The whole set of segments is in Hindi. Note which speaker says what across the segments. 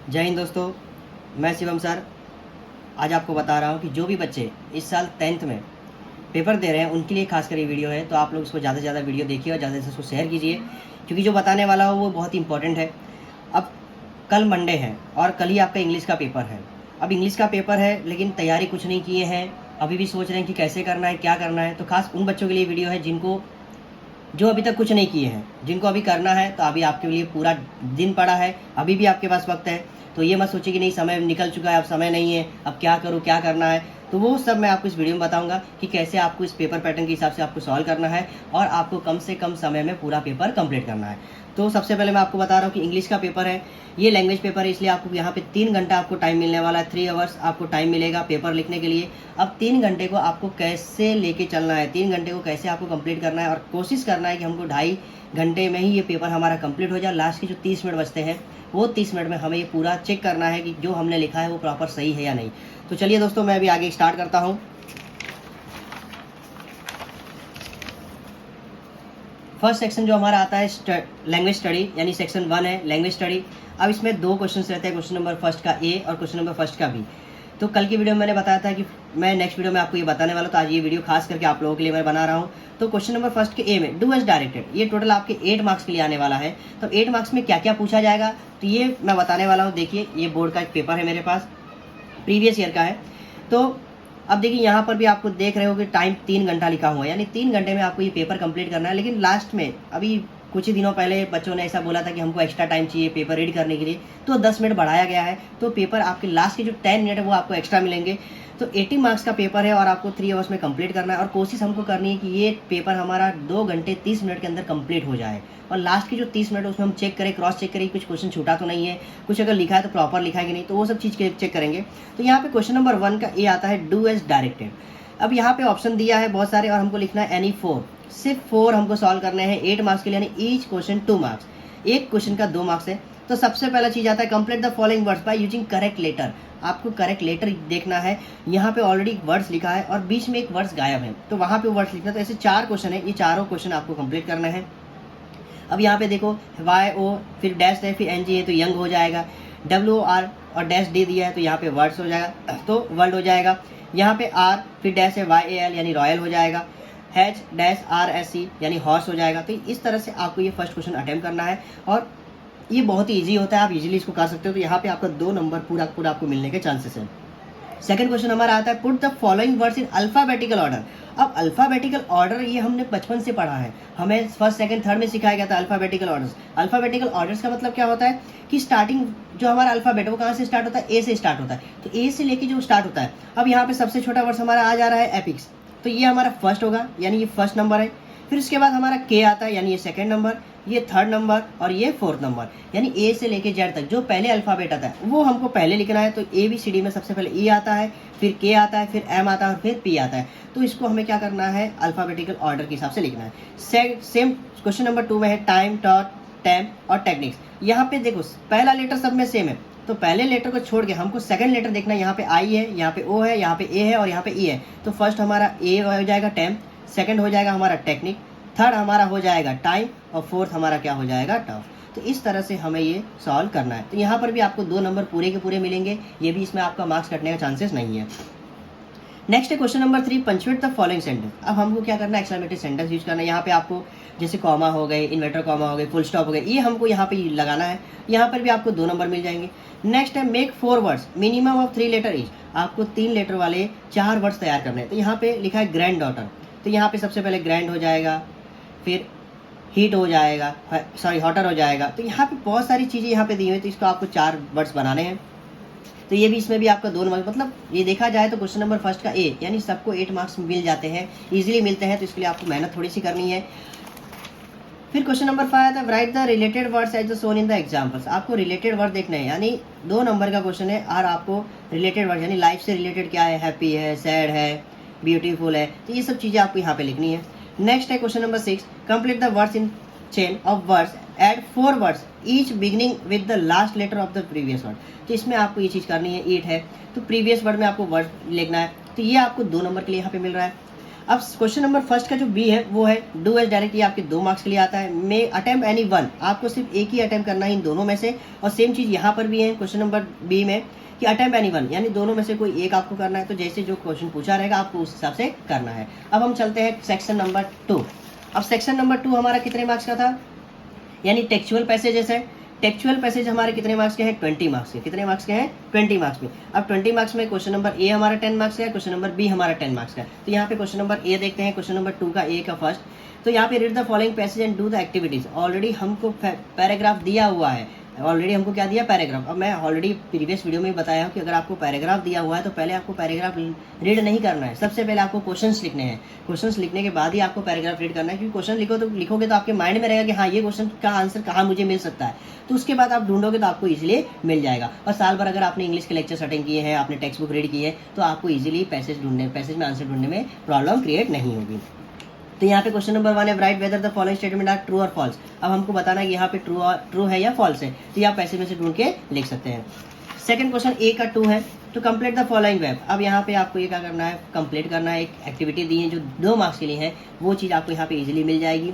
Speaker 1: जय हिंद दोस्तों, मैं शिवम सर। आज आपको बता रहा हूँ कि जो भी बच्चे इस साल 10th में पेपर दे रहे हैं उनके लिए खासकर ये वीडियो है। तो आप लोग इसको ज़्यादा से ज़्यादा वीडियो देखिए और ज़्यादा से इसको शेयर कीजिए, क्योंकि जो बताने वाला हो वो बहुत ही इंपॉर्टेंट है। अब कल मंडे है और कल ही आपका इंग्लिश का पेपर है। अब इंग्लिश का पेपर है लेकिन तैयारी कुछ नहीं किए हैं, अभी भी सोच रहे हैं कि कैसे करना है, क्या करना है। तो खास उन बच्चों के लिए वीडियो है जो अभी तक कुछ नहीं किए हैं, जिनको अभी करना है। तो अभी आपके लिए पूरा दिन पड़ा है, अभी भी आपके पास वक्त है। तो ये मत सोचिए कि नहीं समय निकल चुका है, अब समय नहीं है, अब क्या करूँ, क्या करना है। तो वो सब मैं आपको इस वीडियो में बताऊंगा कि कैसे आपको इस पेपर पैटर्न के हिसाब से आपको सॉल्व करना है और आपको कम से कम समय में पूरा पेपर कंप्लीट करना है। तो सबसे पहले मैं आपको बता रहा हूँ कि इंग्लिश का पेपर है, ये लैंग्वेज पेपर है, इसलिए आपको यहाँ पे 3 घंटा आपको टाइम मिलने वाला है। 3 आवर्स आपको टाइम मिलेगा पेपर लिखने के लिए। अब 3 घंटे को आपको कैसे लेके चलना है, 3 घंटे को कैसे आपको कंप्लीट करना है और कोशिश करना है कि हमको 2.5 घंटे में ही ये पेपर हमारा कंप्लीट हो जाए। लास्ट के जो 30 मिनट बचते हैं वो 30 मिनट में हमें ये पूरा चेक करना है कि जो हमने लिखा है वो प्रॉपर सही है या नहीं। तो चलिए दोस्तों, मैं अभी आगे स्टार्ट करता हूँ। फर्स्ट सेक्शन जो हमारा आता है लैंग्वेज स्टडी, यानी सेक्शन 1 है लैंग्वेज स्टडी। अब इसमें 2 क्वेश्चन रहते हैं, क्वेश्चन नंबर फर्स्ट का ए और क्वेश्चन नंबर फर्स्ट का बी। तो कल की वीडियो में मैंने बताया था कि मैं नेक्स्ट वीडियो में आपको ये बताने वाला हूँ, तो आज ये वीडियो खास करके आप लोगों के लिए मैं बना रहा हूँ। तो क्वेश्चन नंबर फर्स्ट के ए में डू एज डायरेक्टेड, ये टोटल आपके 8 मार्क्स के लिए आने वाला है। तो 8 मार्क्स में क्या क्या पूछा जाएगा तो ये मैं बताने वाला हूँ। देखिए, ये बोर्ड का एक पेपर है मेरे पास, प्रीवियस ईयर का है। तो अब देखिए, यहाँ पर भी आपको देख रहे हो कि टाइम 3 घंटा लिखा हुआ है, यानी 3 घंटे में आपको ये पेपर कंप्लीट करना है। लेकिन लास्ट में अभी कुछ ही दिनों पहले बच्चों ने ऐसा बोला था कि हमको एक्स्ट्रा टाइम चाहिए पेपर रीड करने के लिए, तो 10 मिनट बढ़ाया गया है। तो पेपर आपके लास्ट के जो 10 मिनट है वो आपको एक्स्ट्रा मिलेंगे। तो 80 मार्क्स का पेपर है और आपको 3 आवर्स में कंप्लीट करना है। और कोशिश हमको करनी है कि ये पेपर हमारा 2 घंटे 30 मिनट के अंदर कंप्लीट हो जाए। और लास्ट की जो 30 मिनट उसमें हम चेक करें, क्रॉस चेक करें, कुछ क्वेश्चन छूटा तो नहीं है, कुछ अगर लिखा है तो प्रॉपर लिखा है कि नहीं, तो वो सब चीज़ चेक करेंगे। तो यहाँ पे क्वेश्चन नंबर 1 का ये आता है डू एज डायरेक्टेड। अब यहाँ पे ऑप्शन दिया है बहुत सारे और हमको लिखना है एनी 4, सिर्फ 4 हमको सॉल्व करने हैं 8 मार्क्स के लिए, यानी ईच क्वेश्चन 2 मार्क्स, एक क्वेश्चन का 2 मार्क्स है। तो सबसे पहला चीज आता है complete the following words by using correct letter. आपको करेक्ट लेटर देखना है। यहाँ पे ऑलरेडी वर्ड्स लिखा है और बीच में एक वर्ड्स गायब है, तो वहाँ पे वर्ड्स लिखना है। तो ऐसे 4 क्वेश्चन है, ये चारों क्वेश्चन आपको कंप्लीट करना है। अब यहाँ पे देखो वाई ओ फिर डैश है फिर एन जी है, तो यंग हो जाएगा। डब्ल्यू आर और डैश डी दिया है, तो यहाँ पे वर्ड्स हो जाएगा, तो वर्ल्ड हो जाएगा। यहाँ पे आर फिर डैश है वाई ए एल, यानी रॉयल हो जाएगा। H dash R S C, यानी हॉर्स हो जाएगा। तो इस तरह से आपको ये फर्स्ट क्वेश्चन अटेम्प्ट करना है और ये बहुत ही ईजी होता है, आप इजीली इसको कर सकते हो। तो यहाँ पे आपका 2 नंबर पूरा आपको मिलने के चांसेस है। सेकंड क्वेश्चन हमारा आता है put the following words in alphabetical order. अब अल्फाबेटिकल ऑर्डर ये हमने बचपन से पढ़ा है, हमें फर्स्ट सेकंड थर्ड में सिखाया गया था अल्फाबेटिकल ऑर्डर्स। अल्फाबेटिकल ऑर्डर्स का मतलब क्या होता है कि स्टार्टिंग जो हमारा अल्फाबेट वो कहाँ से स्टार्ट होता है, ए से स्टार्ट होता है। तो ए से लेके जो स्टार्ट होता है, अब यहाँ पे सबसे छोटा वर्ड हमारा आ जा रहा है एपिक्स, तो ये हमारा फर्स्ट होगा, यानी ये फर्स्ट नंबर है। फिर उसके बाद हमारा के आता है, यानी ये सेकंड नंबर, ये थर्ड नंबर और ये फोर्थ नंबर, यानी ए से लेके जेड तक जो पहले अल्फाबेट आता है वो हमको पहले लिखना है। तो ए बी सी डी में सबसे पहले ई आता है, फिर के आता है, फिर एम आता है और फिर पी आता है। तो इसको हमें क्या करना है, अल्फाबेटिकल ऑर्डर के हिसाब से लिखना है। सेम क्वेश्चन नंबर 2 में है टाइम, टॉट, टैम और टेक्निक्स। यहाँ पे देखो पहला लेटर सब में सेम है, तो पहले लेटर को छोड़ के हमको सेकंड लेटर देखना है। यहाँ पे आई है, यहाँ पे ओ है, यहाँ पे ए है और यहाँ पे ई है। तो फर्स्ट हमारा ए हो जाएगा टैम, सेकंड हो जाएगा हमारा टेक्निक, थर्ड हमारा हो जाएगा टाइम और फोर्थ हमारा क्या हो जाएगा टफ। तो इस तरह से हमें ये सॉल्व करना है। तो यहाँ पर भी आपको 2 नंबर पूरे के पूरे मिलेंगे, ये भी इसमें आपका मार्क्स कटने का चांसेस नहीं है। नेक्स्ट है question number 3 punctuate the following sentence. अब हमको क्या करना है, एक्सक्लेमेटरी सेंटेंस यूज करना है। यहाँ पे आपको जैसे कॉमा हो गए, इन्वर्टर कॉमा हो गए, फुल स्टॉप हो गए, ये हमको यहाँ पे लगाना है। यहाँ पर भी आपको 2 नंबर मिल जाएंगे। नेक्स्ट है make 4 words minimum of 3 letter each. आपको 3 लेटर वाले 4 वर्ड्स तैयार करने हैं। तो यहाँ पे लिखा है ग्रैंड डॉटर, तो यहाँ पे सबसे पहले ग्रैंड हो जाएगा, फिर हीट हो जाएगा, सॉरी हॉटर हो जाएगा। तो यहाँ पे बहुत सारी चीज़ें यहाँ पे दी हुई है, तो इसको आपको 4 वर्ड्स बनाने हैं। तो ये भी इसमें भी आपका 2 नंबर, मतलब ये देखा जाए तो क्वेश्चन नंबर फर्स्ट का ए, यानी सबको 8 मार्क्स मिल जाते हैं, इजीली मिलते हैं। तो इसके लिए आपको मेहनत थोड़ी सी करनी है। फिर क्वेश्चन नंबर 5 आता है write the related words as the shown in the examples. आपको रिलेटेड वर्ड देखना है, यानी 2 नंबर का क्वेश्चन है और आपको रिलेटेड वर्ड यानी लाइफ से रिलेटेड क्या है, हैप्पी है, सैड है, ब्यूटीफुल है, तो ये सब चीज़ें आपको यहाँ पे लिखनी है। नेक्स्ट है question number 6 complete the words in chain of words add 4 words each beginning with the last letter of the previous word. तो इसमें आपको ये चीज़ करनी है, ईट है तो प्रीवियस वर्ड में आपको वर्ड लिखना है। तो ये आपको 2 नंबर के लिए यहाँ पे मिल रहा है। अब क्वेश्चन नंबर फर्स्ट का जो बी है वो है डू एज डायरेक्ट, ये आपके 2 मार्क्स के लिए आता है। मे अटेम्प्ट एनी वन, आपको सिर्फ एक ही अटेम्प्ट करना है इन दोनों में से। और सेम चीज़ यहाँ पर भी है क्वेश्चन नंबर बी में कि अटेम्प्ट एनी वन, यानी दोनों में से कोई एक आपको करना है। तो जैसे जो क्वेश्चन पूछा रहेगा आपको उस हिसाब से करना है। अब हम चलते हैं सेक्शन नंबर 2। अब सेक्शन नंबर 2 हमारा कितने मार्क्स का था, यानी टेक्चुअल पैसेजेस है। टेक्चुअल पैसेज हमारे कितने मार्क्स के हैं, 20 मार्क्स के। कितने मार्क्स के हैं, 20 मार्क्स में। अब 20 मार्क्स में क्वेश्चन नंबर ए हमारा 10 मार्क्स का है, क्वेश्चन नंबर बी हमारा 10 मार्क्स का है। तो यहाँ पे क्वेश्चन नंबर ए देखते हैं, क्वेश्चन नंबर 2 का ए का फर्स्ट। तो यहाँ पे read the following passage and do the activities. Already हमको पैराग्राफ दिया हुआ है, ऑलरेडी हमको क्या दिया, पैराग्राफ। अब मैं ऑलरेडी प्रीवियस वीडियो में बताया हूँ कि अगर आपको पैराग्राफ दिया हुआ है तो पहले आपको पैराग्राफ रीड नहीं करना है, सबसे पहले आपको क्वेश्चंस लिखने हैं। क्वेश्चंस लिखने के बाद ही आपको पैराग्राफ रीड करना है, क्योंकि क्वेश्चन लिखोगे तो आपके माइंड में रहेगा कि हाँ ये क्वेश्चन का आंसर कहाँ मुझे मिल सकता है। तो उसके बाद आप ढूंढोगे तो आपको इजीली मिल जाएगा। और साल भर अगर आपने इंग्लिश के लेक्चर्स अटेंड किए हैं, आपने टेक्स्ट बुक रीड की है, तो आपको इजीली पैसेज में आंसर ढूंढने में प्रॉब्लम क्रिएट नहीं होगी। तो यहाँ पे क्वेश्चन नंबर 1 है write whether the following statement are true और फॉल्स। अब हमको बताना है कि यहाँ पे ट्रू है या फॉल्स है, तो आप पैसेज में से ढूंढ के लिख सकते हैं। सेकंड क्वेश्चन ए का 2 है, तो कंप्लीट द फॉलोइंग वेब। अब यहाँ पे आपको ये क्या करना है, कंप्लीट करना है। एक एक्टिविटी दी है जो 2 मार्क्स के लिए है, वो चीज़ आपको यहाँ पे इजीली मिल जाएगी।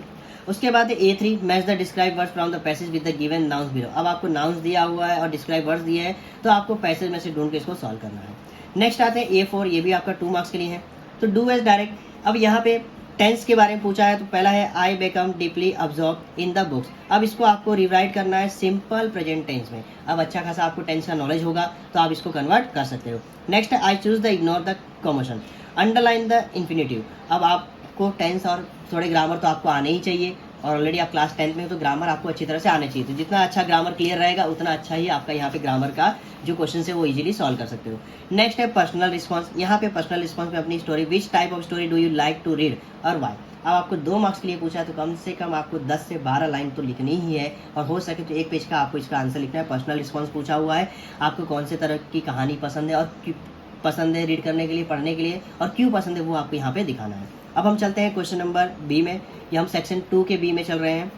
Speaker 1: उसके बाद A3 match the describe words from the passage with the given nouns below. अब आपको नाउंस दिया हुआ है और डिस्क्राइब वर्ड्स दिए हैं, तो आपको पैसेज में से ढूंढ के इसको सॉल्व करना है। नेक्स्ट आते हैं A4, ये भी आपका 2 मार्क्स के लिए है। तो डू एज डायरेक्ट। अब यहाँ पे टेंस के बारे में पूछा है, तो पहला है I become deeply absorb in the books. अब इसको आपको रिवाइट करना है सिंपल प्रेजेंट टेंस में। अब अच्छा खासा आपको टेंस का नॉलेज होगा तो आप इसको कन्वर्ट कर सकते हो। नेक्स्ट है I choose the ignore the commotion, underline the infinitive. अब आपको टेंस और थोड़े ग्रामर तो आपको आने ही चाहिए, और ऑलरेडी आप क्लास 10th में, तो ग्रामर आपको अच्छी तरह से आना चाहिए। तो जितना अच्छा ग्रामर क्लियर रहेगा उतना अच्छा ही आपका यहाँ पे ग्रामर का जो क्वेश्चन है वो इजीली सॉल्व कर सकते हो। नेक्स्ट है पर्सनल रिस्पॉन्स। यहाँ पे पर्सनल रिस्पॉन्स में अपनी story, which type of story do you like to read और वाई। अब आपको 2 मार्क्स के लिए पूछा है, तो कम से कम आपको 10 से 12 लाइन तो लिखनी ही है, और हो सके तो 1 पेज का आपको इसका आंसर लिखना है। पर्सनल रिस्पॉन्स पूछा हुआ है, आपको कौन से तरह की कहानी पसंद है और क्यों पसंद है रीड करने के लिए, पढ़ने के लिए, और क्यों पसंद है वो आपको यहाँ पे दिखाना है। अब हम चलते हैं क्वेश्चन नंबर बी में, ये हम सेक्शन 2 के बी में चल रहे हैं।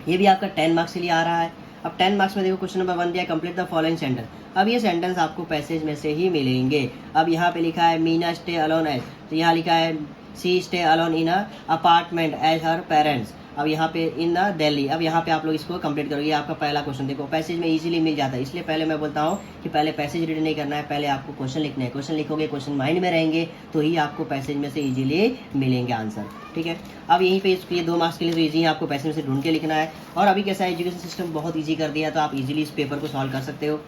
Speaker 1: ये भी आपका 10 मार्क्स के लिए आ रहा है। अब 10 मार्क्स में देखो क्वेश्चन नंबर 1 दिया कंप्लीट द फॉलोइंग सेंटेंस। अब ये सेंटेंस आपको पैसेज में से ही मिलेंगे। अब यहाँ पे लिखा है मीना स्टे अलोन एज, तो यहाँ लिखा है she stay alone in a apartment as her parents. अब यहाँ पे इन द दिल्ली। अब यहाँ पे आप लोग इसको कंप्लीट करोगे। ये आपका पहला क्वेश्चन देखो पैसेज में इजीली मिल जाता है, इसलिए पहले मैं बोलता हूँ कि पहले पैसेज रीड नहीं करना है, पहले आपको क्वेश्चन लिखना है। क्वेश्चन लिखोगे, क्वेश्चन माइंड में रहेंगे, तो ही आपको पैसेज में से इजीली मिलेंगे आंसर। ठीक है, अब यहीं पे ये 2 मार्क्स के लिए तो ईजी है, आपको पैसेज में से ढूंढ के लिखना है। और अभी कैसा है, एजुकेशन सिस्टम बहुत ईजी कर दिया, तो आप इजीली इस पेपर को सॉल्व कर सकते हो।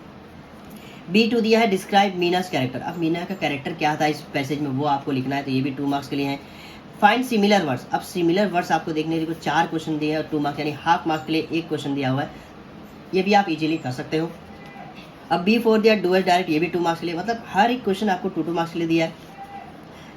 Speaker 1: B2 दिया है डिस्क्राइब मीनास कैरेक्टर। अब मीना का कैरेक्टर क्या था इस पैसेज में वो आपको लिखना है, तो ये भी 2 मार्क्स के लिए है। Find similar words. अब सिमिलर वर्ड्स आपको देखने के लिए 4 क्वेश्चन दिए हैं और 2 मार्क्स, यानी हाफ मार्क्स के लिए 1 क्वेश्चन दिया हुआ है, ये भी आप इजीली कर सकते हो। अब B4 दिया डू एज डायरेक्ट, ये भी 2 मार्क्स के लिए, मतलब हर एक क्वेश्चन आपको 2 मार्क्स के लिए दिया है।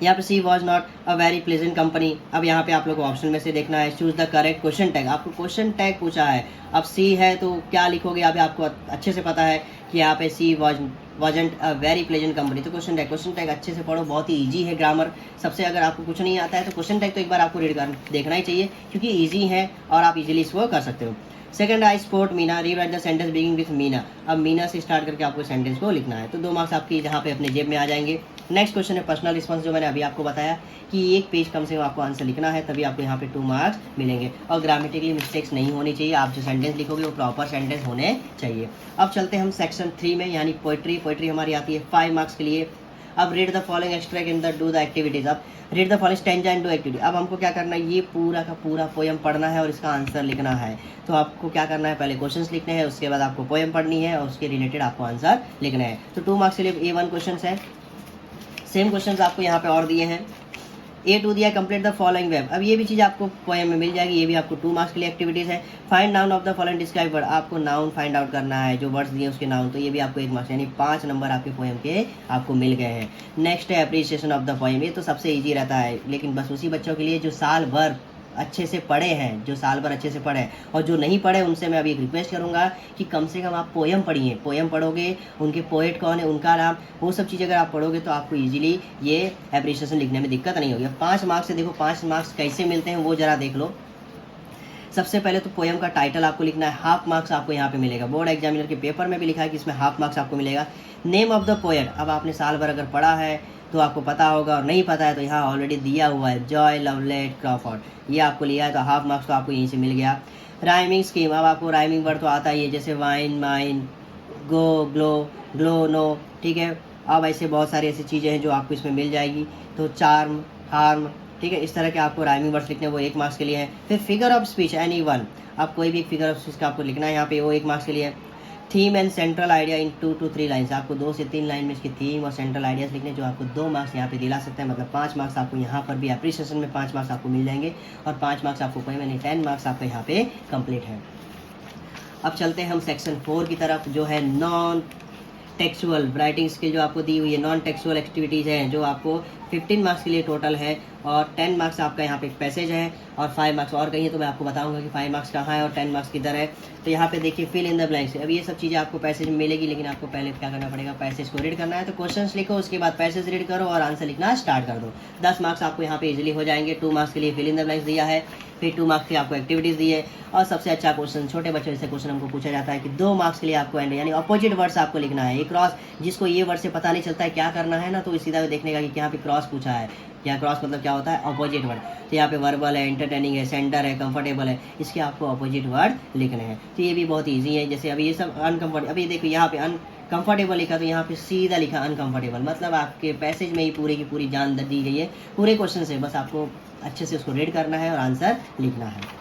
Speaker 1: यहाँ पे she was not a very pleasant company. अब यहाँ पे आप लोग को ऑप्शन में से देखना है choose the correct question tag. आपको क्वेश्चन टैग पूछा है, अब सी है तो क्या लिखोगे, अभी आपको अच्छे से पता है कि यहाँ पे she wasn't a very pleasant company. तो क्वेश्चन टैग अच्छे से पढ़ो, बहुत ही ईजी है ग्रामर। सबसे अगर आपको कुछ नहीं आता है तो क्वेश्चन टैग तो एक बार आपको रीड कर देखना ही चाहिए, क्योंकि ईजी है और आप इजीली इसको कर सकते हो। Second I sport Meena, rewrite the sentence beginning with Meena. अब मीना से स्टार्ट करके आपको सेंटेंस को लिखना है, तो 2 मार्क्स आपकी जहाँ पे अपने जेब में आ जाएंगे। नेक्स्ट क्वेश्चन है पर्सनल रिस्पॉन्स, जो मैंने अभी आपको बताया कि 1 पेज कम से कम आपको आंसर लिखना है, तभी आपको यहाँ पे 2 मार्क्स मिलेंगे। और ग्रामेटिकली मिस्टेक्स नहीं होनी चाहिए, आप जो सेंटेंस लिखोगे वो प्रॉपर सेंटेंस होने चाहिए। अब चलते हैं हम सेक्शन 3 में, यानी पोइट्री हमारी आती है 5 मार्क्स के लिए। अब read the following extract in the do the activities. अब read the following stanza and do activity. अब हमको क्या करना है, ये पूरा का पूरा पोएम पढ़ना है और इसका आंसर लिखना है। तो आपको क्या करना है, पहले क्वेश्चंस लिखने हैं, उसके बाद आपको पोएम पढ़नी है और उसके रिलेटेड आपको आंसर लिखना है। तो 2 मार्क्स के लिए A1 क्वेश्चन है, सेम क्वेश्चन आपको यहाँ पे और दिए हैं। A2 दिया कंप्लीट द फॉलोइंग वेब। अब ये भी चीज़ आपको पोएम में मिल जाएगी, ये भी आपको 2 मार्क्स के लिए एक्टिविटीज़ है। Find noun of the following describe word. आपको नाउन फाइंड आउट करना है, जो वर्ड्स दिए उसके नाउन, तो ये भी आपको 1 मार्क्स, यानी 5 नंबर आपके पोएम के आपको मिल गए हैं। नेक्स्ट है अप्रिसिएशन ऑफ द पोएम। ये तो सबसे ईजी रहता है, लेकिन बस उसी बच्चों के लिए जो साल भर अच्छे से पढ़े हैं, जो साल भर अच्छे से पढ़े हैं, और जो नहीं पढ़े उनसे मैं अभी एक रिक्वेस्ट करूंगा कि कम से कम आप पोएम पढ़िए। पोएम पढ़ोगे, उनके पोएट कौन है, उनका नाम, वो सब चीज़ अगर आप पढ़ोगे तो आपको इजीली ये एप्रिसिएशन लिखने में दिक्कत नहीं होगी। 5 मार्क्स से देखो 5 मार्क्स कैसे मिलते हैं वो जरा देख लो। सबसे पहले तो पोएम का टाइटल आपको लिखना है, हाफ मार्क्स आपको यहाँ पे मिलेगा। बोर्ड एग्जामिनर के पेपर में भी लिखा है कि इसमें हाफ मार्क्स आपको मिलेगा। Name of the poet. अब आपने साल भर अगर पढ़ा है तो आपको पता होगा, और नहीं पता है तो यहाँ ऑलरेडी दिया हुआ है, जॉय लवलेट क्रॉफोर्ड, ये आपको लिया है तो हाफ मार्क्स तो आपको यहीं से मिल गया। राइमिंग स्कीम, अब आपको राइमिंग वर्ड तो आता ही है, जैसे वाइन माइन, गो ग्लो, ग्लो नो, ठीक है। अब ऐसे बहुत सारी ऐसी चीज़ें हैं जो आपको इसमें मिल जाएगी। तो चार्म, हार्म, ठीक है, इस तरह के आपको राइमिंग वर्ड्स लिखने हैं, वो 1 मार्क्स के लिए है। फिर figure of speech any one, आप कोई भी एक फिगर ऑफ स्पीच का आपको लिखना है यहाँ पे, वो 1 मार्क्स के लिए है। Theme and central idea in 2 to 3 lines, आपको 2 से 3 लाइन में इसकी थीम और सेंट्रल आइडियाज़ लिखने, जो आपको 2 मार्क्स यहाँ पे दिला सकते हैं, मतलब 5 मार्क्स आपको यहाँ पर भी एप्रिसिएशन में 5 मार्क्स आपको मिल जाएंगे, और 5 मार्क्स आपको कोई मैंने 10 मार्क्स आपको यहाँ पे कंप्लीट है। अब चलते हैं हम सेक्शन 4 की तरफ, जो है नॉन टेक्सुअल राइटिंग स्किल, जो आपको दी हुई है। नॉन टेक्सुअल एक्टिविटीज़ हैं जो आपको 15 मार्क्स के लिए टोटल है, और 10 मार्क्स आपका यहाँ पे एक पैसेज है, और 5 मार्क्स और कहीं तो मैं आपको बताऊंगा कि 5 मार्क्स कहाँ है और 10 मार्क्स किधर है। तो यहाँ पे देखिए फिल इन द ब्लैंक्स, अब ये सब चीज़ें आपको पैसेज में मिलेगी, लेकिन आपको पहले क्या करना पड़ेगा, पैसेज को रीड करना है। तो क्वेश्चंस लिखो, उसके बाद पैसेज रीड करो और आंसर लिखना स्टार्ट कर दो। 10 मार्क्स आपको यहाँ पे इजीली हो जाएंगे। 2 मार्क्स के लिए फिल इन द ब्लैंक्स दिया है, फिर 2 मार्क्स की आपको एक्टिविटीज़ दी है, और सबसे अच्छा क्वेश्चन, छोटे बच्चों से क्वेश्चन हमको पूछा जाता है कि 2 मार्क्स के लिए आपको एंड यानी अपोजिट वर्ड्स आपको लिखना है। ये क्रॉस, जिसको ये वर्ड से पता नहीं चलता है क्या करना है ना, तो सीधा देखने का कि यहाँ पे क्रॉस पूछा है, यहाँ क्रॉस मतलब क्या होता है, अपोजिट वर्ड। तो यहाँ पे वर्बल है, एंटरटेनिंग है, सेंटर है, कंफर्टेबल है, इसके आपको अपोजिट वर्ड लिखने हैं। तो ये भी बहुत ईजी है। जैसे अभी ये सब अनकंफर्टेबल, अभी देखो यहाँ पे अनकंफर्टेबल लिखा, तो यहाँ पे सीधा लिखा अनकंफर्टेबल, मतलब आपके पैसेज में ही पूरी की पूरी जान दी गई है पूरे क्वेश्चन से, बस आपको अच्छे से उसको रीड करना है और आंसर लिखना है।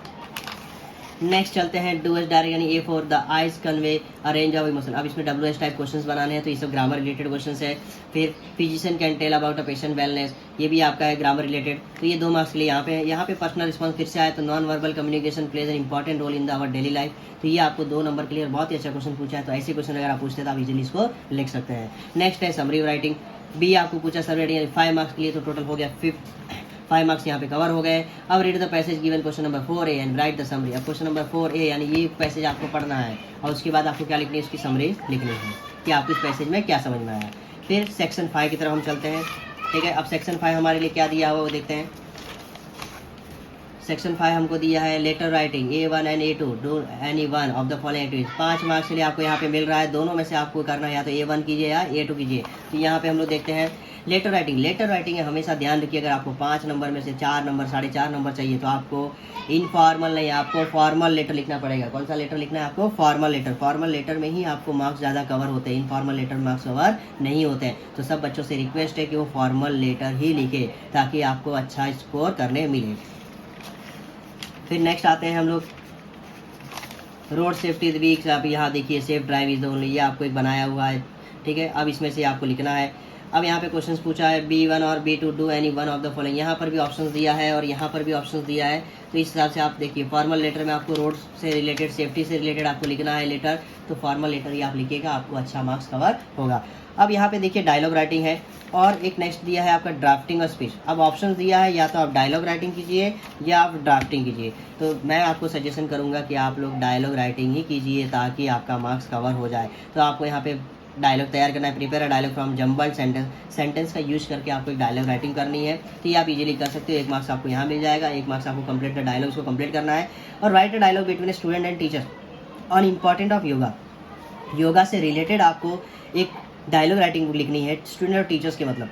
Speaker 1: नेक्स्ट चलते हैं डू एस डायरेक्ट यानी A for the eyes convey a range of emotion. अब इसमें डब्ल्यू एस टाइप क्वेश्चंस बनाने हैं, तो ये सब ग्रामर रिलेटेड क्वेश्चंस है। फिर physician can tell about a patient wellness, ये भी आपका है ग्रामर रिलेटेड, तो ये 2 मार्क्स के लिए यहाँ पे है। यहाँ पे पर्सनल रिस्पॉन्स फिर से आया, तो non verbal communication plays an important role in the our daily life, तो ये आपको 2 नंबर के लिए बहुत ही अच्छा क्वेश्चन पूछा है। तो ऐसे क्वेश्चन अगर आप पूछते हैं तो आप इजीली इसको लिख सकते हैं। नेक्स्ट है समरी राइटिंग, बी आपको पूछा समरी राइटिंग 5 मार्क्स के लिए, तो टोटल हो गया 5 मार्क्स यहाँ पे कवर हो गए। अब read the passage given question number 4A and right the summary. अब क्वेश्चन नंबर 4A यानी ये पैसेज आपको पढ़ना है, और उसके बाद आपको क्या लिखनी है, उसकी समरी लिखनी है कि आपको इस पैसेज में क्या समझ में आया। फिर सेक्शन 5 की तरफ हम चलते हैं, ठीक है। अब सेक्शन 5 हमारे लिए क्या दिया हुआ वो देखते हैं। सेक्शन 5 हमको दिया है letter writing A1 and A2 do any one of the following activities. 5 marks के लिए आपको यहाँ पे मिल रहा है, दोनों में से आपको करना है, या तो A1 कीजिए या A2 कीजिए। तो यहाँ पे हम लोग देखते हैं लेटर राइटिंग। लेटर राइटिंग हमेशा ध्यान रखिए, अगर आपको 5 नंबर में से 4 नंबर 4.5 नंबर चाहिए, तो आपको इनफॉर्मल नहीं, आपको फॉर्मल लेटर लिखना पड़ेगा। कौन सा लेटर लिखना है आपको, फॉर्मल लेटर। फॉर्मल लेटर में ही आपको मार्क्स ज़्यादा कवर होते हैं, इनफॉर्मल लेटर मार्क्स कवर नहीं होते हैं। तो सब बच्चों से रिक्वेस्ट है कि वो फॉर्मल लेटर ही लिखे, ताकि आपको अच्छा स्कोर करने मिले। फिर नेक्स्ट आते हैं हम लोग रोड सेफ्टी वीक। आप यहाँ देखिए सेफ ड्राइव इज ओनली, ये आपको एक बनाया हुआ है, ठीक है। अब इसमें से आपको लिखना है। अब यहाँ पे क्वेश्चंस पूछा है B1 और B2 do any one of the following, यहाँ पर भी ऑप्शंस दिया है और यहाँ पर भी ऑप्शंस दिया है। तो इस हिसाब से आप देखिए, फॉर्मल लेटर में आपको रोड से रिलेटेड, सेफ्टी से रिलेटेड आपको लिखना है लेटर, तो फॉर्मल लेटर ही आप लिखिएगा, आपको अच्छा मार्क्स कवर होगा। अब यहाँ पे देखिए डायलॉग राइटिंग है, और एक नेक्स्ट दिया है आपका ड्राफ्टिंग और स्पीच। अब ऑप्शन दिया है, या तो आप डायलॉग राइटिंग कीजिए या आप ड्राफ्टिंग कीजिए। तो मैं आपको सजेशन करूँगा कि आप लोग डायलॉग राइटिंग ही कीजिए, ताकि आपका मार्क्स कवर हो जाए। तो आपको यहाँ पे डायलॉग तैयार करना है, prepare a dialogue from jumbled sentence का यूज करके आपको एक डायलॉग राइटिंग करनी है। तो ये आप इजीली कर सकते हो, 1 मार्क्स आपको यहाँ मिल जाएगा। 1 मार्क्स आपको कंप्लीट डायलॉग्स को कंप्लीट करना है। और write a dialogue between student and teacher on important of yoga. Yoga से रिलेटेड आपको एक डायलॉग राइटिंग लिखनी है, स्टूडेंट और टीचर्स के मतलब।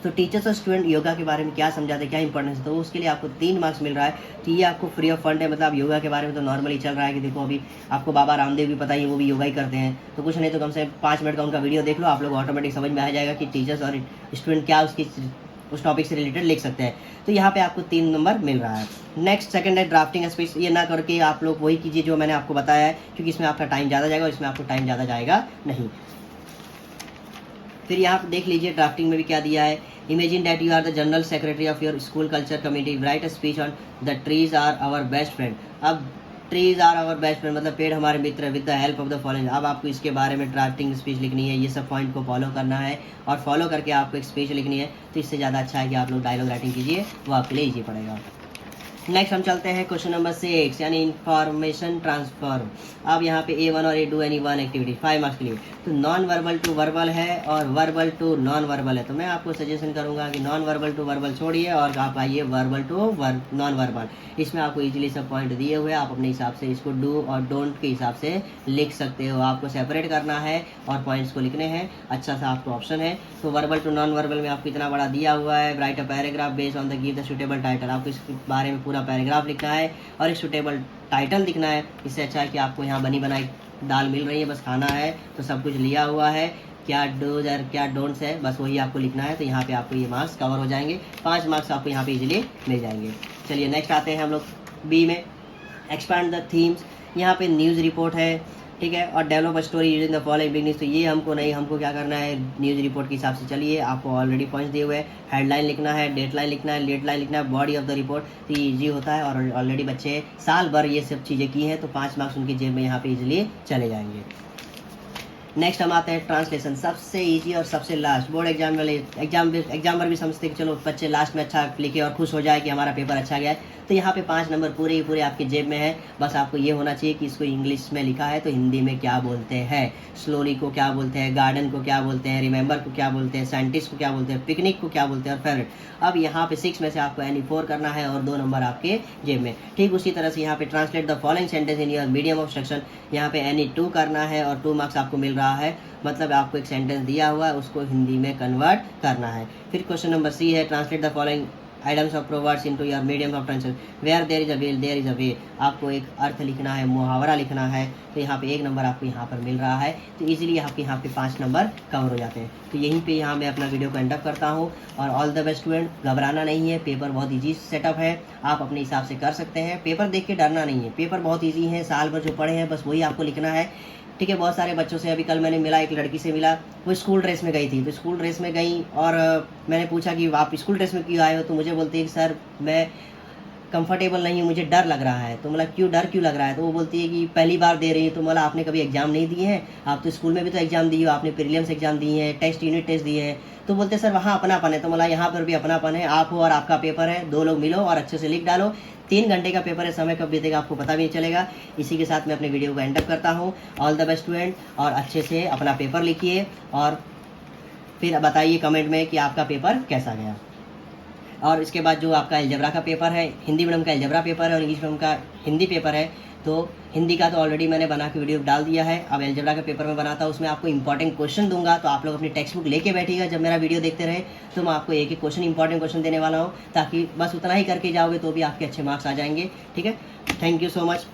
Speaker 1: तो टीचर्स और स्टूडेंट योगा के बारे में क्या समझाते हैं, क्या इंपॉर्टेंस है, तो उसके लिए आपको 3 मार्क्स मिल रहा है। तो ये आपको फ्री ऑफ फंड है। मतलब योगा के बारे में तो नॉर्मली चल रहा है कि देखो, अभी आपको बाबा रामदेव भी पता ही, वो भी योगा ही करते हैं। तो कुछ नहीं तो कम से 5 मिनट का उनका वीडियो देख लो, आप लोग ऑटोमेटिक समझ में आ जाएगा कि टीचर्स और स्टूडेंट क्या उस टॉपिक से रिलेटेड लिख सकते हैं। तो यहाँ पे आपको 3 नंबर मिल रहा है। नेक्स्ट सेकंड है ड्राफ्टिंग स्पीच। ये ना करके आप लोग वही कीजिए जो मैंने आपको बताया है, क्योंकि इसमें आपका टाइम ज़्यादा जाएगा और इसमें आपको टाइम ज़्यादा जाएगा नहीं। फिर यहाँ पे देख लीजिए ड्राफ्टिंग में भी क्या दिया है। Imagine that you are the general secretary of your school culture committee, write a speech on the trees are our best friend. अब trees are our best friend मतलब पेड़ हमारे मित्र, with the help of the following. अब आपको इसके बारे में ड्राफ्टिंग स्पीच लिखनी है, ये सब पॉइंट को फॉलो करना है और फॉलो करके आपको एक स्पीच लिखनी है। तो इससे ज़्यादा अच्छा है कि आप लोग डायलॉग राइटिंग कीजिए, वो आपके लिए ईजी पड़ेगा। नेक्स्ट हम चलते हैं क्वेश्चन नंबर 6 यानी इंफॉर्मेशन ट्रांसफर। अब यहाँ पे A1 और A2 यानी 1 एक्टिविटी 5 मार्क्स के लिए। तो नॉन वर्बल टू वर्बल है और वर्बल टू नॉन वर्बल है, तो मैं आपको सजेशन करूंगा कि नॉन वर्बल टू वर्बल छोड़िए और आप आइए वर्बल टू नॉन वर्बल। इसमें आपको इजीली सब पॉइंट दिए हुए हैं, आप अपने हिसाब से इसको डू और डोंट के हिसाब से लिख सकते हो। आपको सेपरेट करना है और पॉइंट्स को लिखने हैं। अच्छा सा आपको ऑप्शन है। तो वर्बल टू नॉन वर्बल में आपको इतना बड़ा दिया हुआ है, right a paragraph based on the give the suitable title. आपको इसके बारे में पूरा पैराग्राफ लिखना है और एक सुटेबल टाइटल लिखना है। इससे अच्छा है कि आपको यहाँ बनी बनाई दाल मिल रही है, बस खाना है, तो सब कुछ लिया हुआ है, क्या डूज और क्या डोंट्स है, बस वही आपको लिखना है। तो यहाँ पे आपको ये मार्क्स कवर हो जाएंगे, 5 मार्क्स आपको यहाँ पे इजीली मिल जाएंगे। चलिए नेक्स्ट आते हैं हम लोग बी में, एक्सपैंड द थीम्स। यहाँ पे न्यूज़ रिपोर्ट है, ठीक है, और develop story using the following beginnings. तो ये हमको नहीं, हमको क्या करना है, न्यूज़ रिपोर्ट के हिसाब से चलिए। आपको ऑलरेडी पॉइंट्स दिए हुए हैं, हेडलाइन लिखना है, डेट लाइन लिखना है, लेट लाइन लिखना है, बॉडी ऑफ द रिपोर्ट। तो ये ईजी होता है और ऑलरेडी बच्चे साल भर ये सब चीज़ें की हैं, तो 5 मार्क्स उनकी जेब में यहाँ पे इजीली चले जाएंगे। नेक्स्ट हम आते हैं ट्रांसलेशन, सबसे इजी और सबसे लास्ट। बोर्ड एग्जाम वाले एग्जामर भी समझते कि चलो बच्चे लास्ट में अच्छा लिखे और खुश हो जाए कि हमारा पेपर अच्छा गया है। तो यहाँ पे 5 नंबर पूरे ही पूरे आपके जेब में है। बस आपको ये होना चाहिए कि इसको इंग्लिश में लिखा है तो हिंदी में क्या बोलते हैं, स्लोली को क्या बोलते हैं, गार्डन को क्या बोलते हैं, रिमेंबर को क्या बोलते हैं, साइंटिस्ट को क्या बोलते हैं, पिकनिक को क्या बोलते हैं और फेवरेट। अब यहाँ पे 6 में से आपको एनी 4 करना है और 2 नंबर आपके जेब में। ठीक उसी तरह से यहाँ पे translate the following sentence in your medium of instruction. यहाँ पे एनी 2 करना है और 2 मार्क्स आपको मिल रहा है। मतलब आपको एक सेंटेंस दिया हुआ है, उसको हिंदी में कन्वर्ट करना है। फिर क्वेश्चन नंबर सी है, translate the following items of proverbs into your medium of translation. Where there is a will there is a way. आपको एक अर्थ लिखना है, मुहावरा लिखना है। तो यहाँ पे 1 नंबर आपको यहाँ पर मिल रहा है। तो इजीली आपके यहाँ पे 5 नंबर कवर हो जाते हैं। तो यहीं पे यहाँ मैं अपना वीडियो को एंड अप करता हूँ और ऑल द बेस्ट स्टूडेंट। घबराना नहीं है, पेपर बहुत ईजी सेटअप है, आप अपने हिसाब से कर सकते हैं। पेपर देख के डरना नहीं है, पेपर बहुत ईजी है, साल भर जो पढ़े हैं बस वही आपको लिखना है। ठीक है, बहुत सारे बच्चों से अभी कल मैंने मिला, एक लड़की से मिला, वो स्कूल ड्रेस में गई थी। तो स्कूल ड्रेस में गई और मैंने पूछा कि आप स्कूल ड्रेस में क्यों आए हो। तो मुझे बोलती है कि सर मैं कंफर्टेबल नहीं हूँ, मुझे डर लग रहा है। तो मतलब क्यों डर क्यों लग रहा है। तो वो बोलती है कि पहली बार दे रही है। तो मतलब आपने कभी एग्जाम नहीं दिए हैं, आप तो स्कूल में भी तो एग्जाम दिए हो, आपने प्रीलिम्स एग्जाम दिए हैं, टेस्ट यूनिट टेस्ट दिए हैं। तो बोलते सर वहाँ अपनापन है। तो मतलब यहाँ पर भी अपनापन है, आप हो और आपका पेपर है, 2 लोग मिलो और अच्छे से लिख डालो। 3 घंटे का पेपर है, समय कब बीतेगा आपको पता भी नहीं चलेगा। इसी के साथ मैं अपने वीडियो को एंड अप करता हूँ। ऑल द बेस्ट स्टूडेंट, और अच्छे से अपना पेपर लिखिए और फिर बताइए कमेंट में कि आपका पेपर कैसा गया। और इसके बाद जो आपका अलजेब्रा का पेपर है, हिंदी मीडियम का अलजेब्रा पेपर है और इंग्लिश मीडियम का हिंदी पेपर है। तो हिंदी का तो ऑलरेडी मैंने बना के वीडियो डाल दिया है। अब अलजेब्रा का पेपर में बनाता हूँ, उसमें आपको इंपॉर्टेंट क्वेश्चन दूंगा। तो आप लोग अपनी टेक्स्ट बुक लेके बैठिएगा, जब मेरा वीडियो देखते रहे तो मैं आपको एक क्वेश्चन इंपॉर्टेंट क्वेश्चन देने वाला हूँ, ताकि बस उतना ही करके जाओगे तो भी आपके अच्छे मार्क्स आ जाएंगे। ठीक है, थैंक यू सो मच।